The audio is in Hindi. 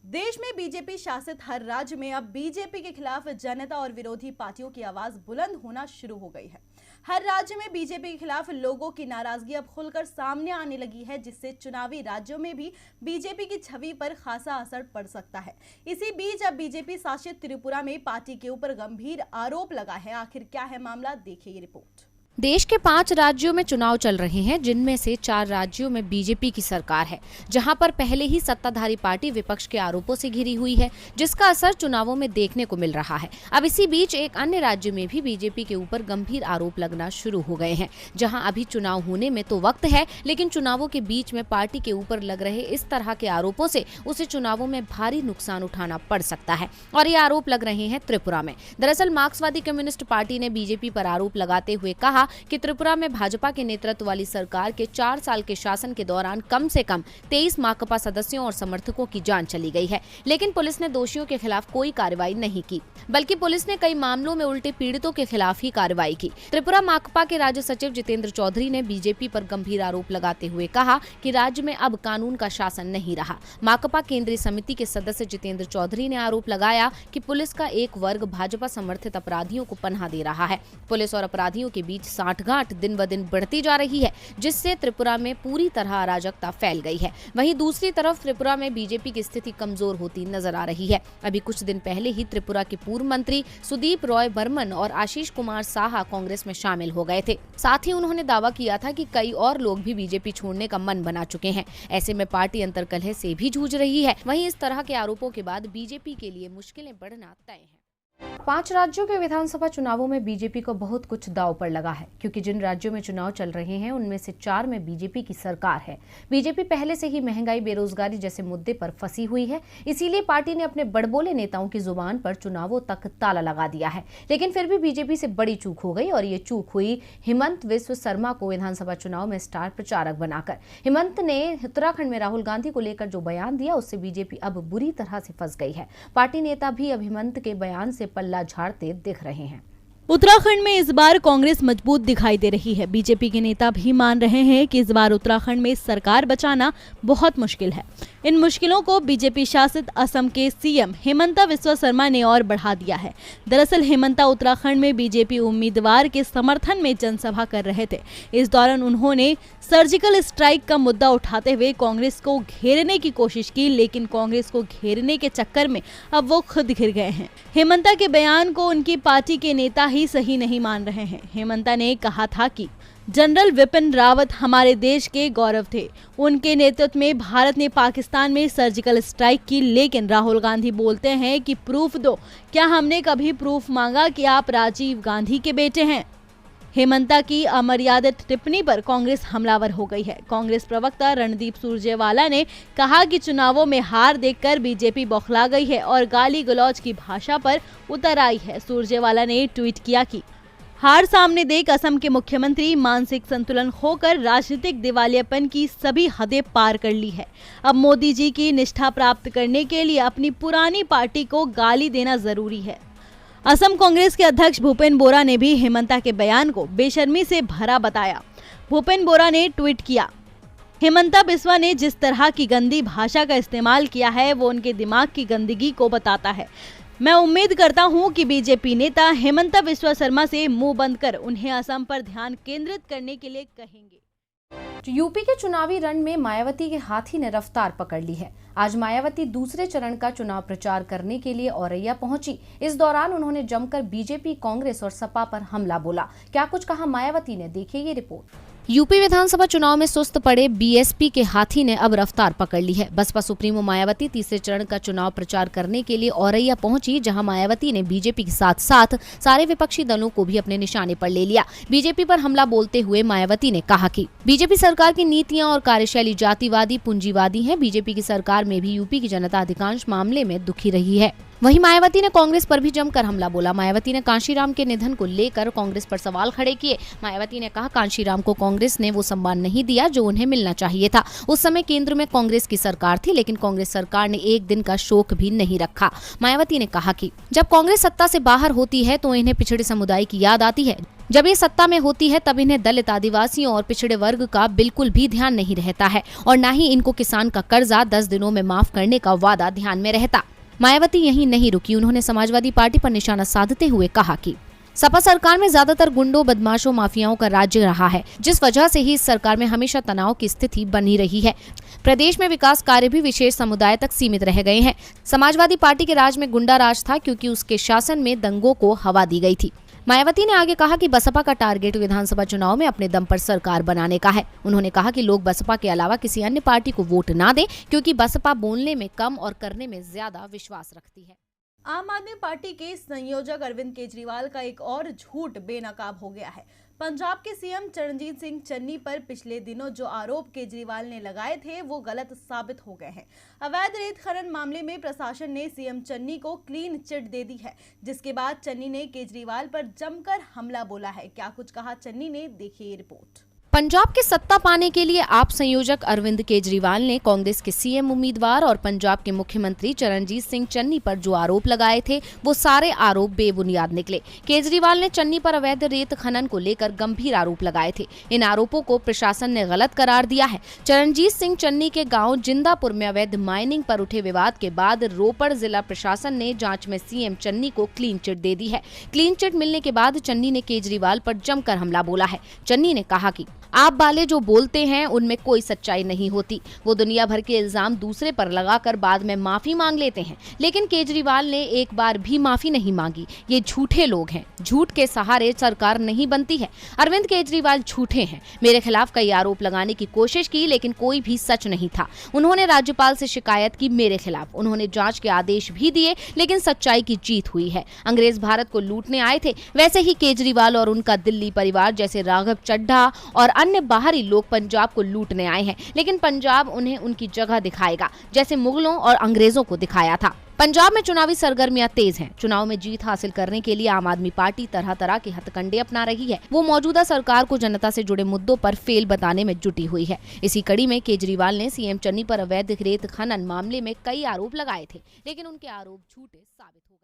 देश में बीजेपी शासित हर राज्य में अब बीजेपी के खिलाफ जनता और विरोधी पार्टियों की आवाज बुलंद होना शुरू हो गई है। हर राज्य में बीजेपी के खिलाफ लोगों की नाराजगी अब खुलकर सामने आने लगी है, जिससे चुनावी राज्यों में भी बीजेपी की छवि पर खासा असर पड़ सकता है। इसी बीच अब बीजेपी शासित त्रिपुरा में पार्टी के ऊपर गंभीर आरोप लगा है। आखिर क्या है मामला, देखिए ये रिपोर्ट। देश के 5 राज्यों में चुनाव चल रहे हैं, जिनमें से 4 राज्यों में बीजेपी की सरकार है, जहां पर पहले ही सत्ताधारी पार्टी विपक्ष के आरोपों से घिरी हुई है, जिसका असर चुनावों में देखने को मिल रहा है। अब इसी बीच एक अन्य राज्य में भी बीजेपी के ऊपर गंभीर आरोप लगना शुरू हो गए हैं, जहां अभी चुनाव होने में तो वक्त है, लेकिन चुनावों के बीच में पार्टी के ऊपर लग रहे इस तरह के आरोपों से उसे चुनावों में भारी नुकसान उठाना पड़ सकता है। और ये आरोप लग रहे हैं त्रिपुरा में। दरअसल मार्क्सवादी कम्युनिस्ट पार्टी ने बीजेपी पर आरोप लगाते हुए कहा कि त्रिपुरा में भाजपा के नेतृत्व वाली सरकार के 4 साल के शासन के दौरान कम से कम 23 माकपा सदस्यों और समर्थकों की जान चली गई है, लेकिन पुलिस ने दोषियों के खिलाफ कोई कार्रवाई नहीं की, बल्कि पुलिस ने कई मामलों में उल्टे पीड़ितों के खिलाफ ही कार्रवाई की। त्रिपुरा माकपा के राज्य सचिव जितेंद्र चौधरी ने बीजेपी पर गंभीर आरोप लगाते हुए कहा कि राज्य में अब कानून का शासन नहीं रहा। माकपा केंद्रीय समिति के सदस्य जितेंद्र चौधरी ने आरोप लगाया कि पुलिस का एक वर्ग भाजपा समर्थित अपराधियों को पनाह दे रहा है। पुलिस और अपराधियों के बीच साठगांठ दिन ब दिन बढ़ती जा रही है, जिससे त्रिपुरा में पूरी तरह अराजकता फैल गई है। वहीं दूसरी तरफ त्रिपुरा में बीजेपी की स्थिति कमजोर होती नजर आ रही है। अभी कुछ दिन पहले ही त्रिपुरा के पूर्व मंत्री सुदीप रॉय बर्मन और आशीष कुमार साहा कांग्रेस में शामिल हो गए थे। साथ ही उन्होंने दावा किया था कि कई और लोग भी बीजेपी छोड़ने का मन बना चुके हैं। ऐसे में पार्टी अंतर्कलह से भी जूझ रही है। वहीं इस तरह के आरोपों के बाद बीजेपी के लिए मुश्किलें बढ़ना तय है। 5 राज्यों के विधानसभा चुनावों में बीजेपी को बहुत कुछ दांव पर लगा है, क्योंकि जिन राज्यों में चुनाव चल रहे हैं उनमें से 4 में बीजेपी की सरकार है। बीजेपी पहले से ही महंगाई, बेरोजगारी जैसे मुद्दे पर फंसी हुई है, इसीलिए पार्टी ने अपने बड़बोले नेताओं की जुबान पर चुनावों तक ताला लगा दिया है। लेकिन फिर भी बीजेपी से बड़ी चूक हो गई, और ये चूक हुई हिमंत बिस्वा शर्मा को विधानसभा चुनाव में स्टार प्रचारक बनाकर। हिमंत ने उत्तराखंड में राहुल गांधी को लेकर जो बयान दिया, उससे बीजेपी अब बुरी तरह से फंस गई है। पार्टी नेता भी अब हिमंत के बयान से पल्ला झाड़ते दिख रहे हैं। उत्तराखंड में इस बार कांग्रेस मजबूत दिखाई दे रही है। बीजेपी के नेता भी मान रहे हैं कि इस बार उत्तराखंड में सरकार बचाना बहुत मुश्किल है। इन मुश्किलों को बीजेपी शासित असम के सीएम हिमंता बिस्वा शर्मा ने और बढ़ा दिया है। दरअसल हिमंता उत्तराखंड में बीजेपी उम्मीदवार के समर्थन में जनसभा कर रहे थे। इस दौरान उन्होंने सर्जिकल स्ट्राइक का मुद्दा उठाते हुए कांग्रेस को घेरने की कोशिश की, लेकिन कांग्रेस को घेरने के चक्कर में अब वो खुद घिर गए हैं। हिमंता के बयान को उनकी पार्टी के नेता ही सही नहीं मान रहे हैं। हिमंता ने कहा था कि जनरल विपिन रावत हमारे देश के गौरव थे। उनके नेतृत्व में भारत ने पाकिस्तान में सर्जिकल स्ट्राइक की, लेकिन राहुल गांधी बोलते हैं कि प्रूफ दो। क्या हमने कभी प्रूफ मांगा कि आप राजीव गांधी के बेटे हैं? हेमंता की अमर्यादित टिप्पणी पर कांग्रेस हमलावर हो गई है। कांग्रेस प्रवक्ता रणदीप सुरजेवाला ने कहा कि चुनावों में हार देखकर बीजेपी बौखला गई है और गाली गलौज की भाषा पर उतर आई है। सुरजेवाला ने ट्वीट किया कि हार सामने देख असम के मुख्यमंत्री मानसिक संतुलन खोकर राजनीतिक दिवालियापन की सभी हदें पार कर ली है। अब मोदी जी की निष्ठा प्राप्त करने के लिए अपनी पुरानी पार्टी को गाली देना जरूरी है। असम कांग्रेस के अध्यक्ष भूपेन बोरा ने भी हिमंता के बयान को बेशर्मी से भरा बताया। भूपेन बोरा ने ट्वीट किया, हिमंता बिस्वा ने जिस तरह की गंदी भाषा का इस्तेमाल किया है वो उनके दिमाग की गंदगी को बताता है। मैं उम्मीद करता हूं कि बीजेपी नेता हिमंता बिस्वा शर्मा से मुंह बंद कर उन्हें असम पर ध्यान केंद्रित करने के लिए कहेंगे। यूपी के चुनावी रण में मायावती के हाथी ने रफ्तार पकड़ ली है। आज मायावती दूसरे चरण का चुनाव प्रचार करने के लिए औरैया पहुंची। इस दौरान उन्होंने जमकर बीजेपी, कांग्रेस और सपा पर हमला बोला। क्या कुछ कहा मायावती ने, देखिए ये रिपोर्ट। यूपी विधानसभा चुनाव में सुस्त पड़े बीएसपी के हाथी ने अब रफ्तार पकड़ ली है। बसपा सुप्रीमो मायावती तीसरे चरण का चुनाव प्रचार करने के लिए औरैया पहुंची, जहां मायावती ने बीजेपी के साथ साथ सारे विपक्षी दलों को भी अपने निशाने पर ले लिया। बीजेपी पर हमला बोलते हुए मायावती ने कहा कि बीजेपी सरकार की नीतियां और कार्यशैली जातिवादी, पूंजीवादी है। बीजेपी की सरकार में भी यूपी की जनता अधिकांश मामले में दुखी रही है। वहीं मायावती ने कांग्रेस पर भी जमकर हमला बोला। मायावती ने कांशीराम के निधन को लेकर कांग्रेस पर सवाल खड़े किए। मायावती ने कहा, कांशीराम को कांग्रेस ने वो सम्मान नहीं दिया जो उन्हें मिलना चाहिए था। उस समय केंद्र में कांग्रेस की सरकार थी, लेकिन कांग्रेस सरकार ने एक दिन का शोक भी नहीं रखा। मायावती ने कहा कि जब कांग्रेस सत्ता से बाहर होती है तो इन्हें पिछड़े समुदाय की याद आती है। जब ये सत्ता में होती है तब इन्हें दलित, आदिवासियों और पिछड़े वर्ग का बिल्कुल भी ध्यान नहीं रहता है और न ही इनको किसान का कर्जा 10 दिनों में माफ करने का वादा ध्यान में रहता। मायावती यहीं नहीं रुकी, उन्होंने समाजवादी पार्टी पर निशाना साधते हुए कहा कि सपा सरकार में ज्यादातर गुंडों, बदमाशों, माफियाओं का राज्य रहा है, जिस वजह से ही इस सरकार में हमेशा तनाव की स्थिति बनी रही है। प्रदेश में विकास कार्य भी विशेष समुदाय तक सीमित रह गए हैं। समाजवादी पार्टी के राज में गुंडा राज था क्योंकि उसके शासन में दंगों को हवा दी गई थी। मायावती ने आगे कहा कि बसपा का टारगेट विधानसभा चुनाव में अपने दम पर सरकार बनाने का है। उन्होंने कहा कि लोग बसपा के अलावा किसी अन्य पार्टी को वोट ना दें क्योंकि बसपा बोलने में कम और करने में ज्यादा विश्वास रखती है। आम आदमी पार्टी के संयोजक अरविंद केजरीवाल का एक और झूठ बेनकाब हो गया है। पंजाब के सीएम चरणजीत सिंह चन्नी पर पिछले दिनों जो आरोप केजरीवाल ने लगाए थे वो गलत साबित हो गए हैं। अवैध रेत खनन मामले में प्रशासन ने सीएम चन्नी को क्लीन चिट दे दी है, जिसके बाद चन्नी ने केजरीवाल पर जमकर हमला बोला है। क्या कुछ कहा चन्नी ने, देखिए रिपोर्ट। पंजाब के सत्ता पाने के लिए आप संयोजक अरविंद केजरीवाल ने कांग्रेस के सीएम उम्मीदवार और पंजाब के मुख्यमंत्री चरणजीत सिंह चन्नी पर जो आरोप लगाए थे वो सारे आरोप बेबुनियाद निकले। केजरीवाल ने चन्नी पर अवैध रेत खनन को लेकर गंभीर आरोप लगाए थे। इन आरोपों को प्रशासन ने गलत करार दिया है। चरणजीत सिंह चन्नी के गाँव जिंदापुर में अवैध माइनिंग पर उठे विवाद के बाद रोपड़ जिला प्रशासन ने जाँच में सीएम चन्नी को क्लीन चिट दे दी है। क्लीन चिट मिलने के बाद चन्नी ने केजरीवाल पर जमकर हमला बोला है। चन्नी ने कहा कि आप वाले जो बोलते हैं उनमें कोई सच्चाई नहीं होती। वो दुनिया भर के इल्जाम दूसरे पर लगाकर बाद में माफी मांग लेते हैं, लेकिन केजरीवाल ने एक बार भी माफी नहीं मांगी। ये झूठे लोग हैं। झूठ के सहारे सरकार नहीं बनती है। अरविंद केजरीवाल झूठे हैं। मेरे खिलाफ कई आरोप लगाने की कोशिश की लेकिन कोई भी सच नहीं था। उन्होंने राज्यपाल से शिकायत की मेरे खिलाफ। उन्होंने जांच के आदेश भी दिए लेकिन सच्चाई की जीत हुई है। अंग्रेज भारत को लूटने आए थे, वैसे ही केजरीवाल और उनका दिल्ली परिवार जैसे राघव चड्ढा और अन्य बाहरी लोग पंजाब को लूटने आए हैं, लेकिन पंजाब उन्हें उनकी जगह दिखाएगा जैसे मुगलों और अंग्रेजों को दिखाया था। पंजाब में चुनावी सरगर्मियां तेज हैं। चुनाव में जीत हासिल करने के लिए आम आदमी पार्टी तरह तरह के हथकंडे अपना रही है। वो मौजूदा सरकार को जनता से जुड़े मुद्दों पर फेल बताने में जुटी हुई है। इसी कड़ी में केजरीवाल ने सीएम चन्नी पर अवैध रेत खनन मामले में कई आरोप लगाए थे, लेकिन उनके आरोप झूठे साबित हो गए।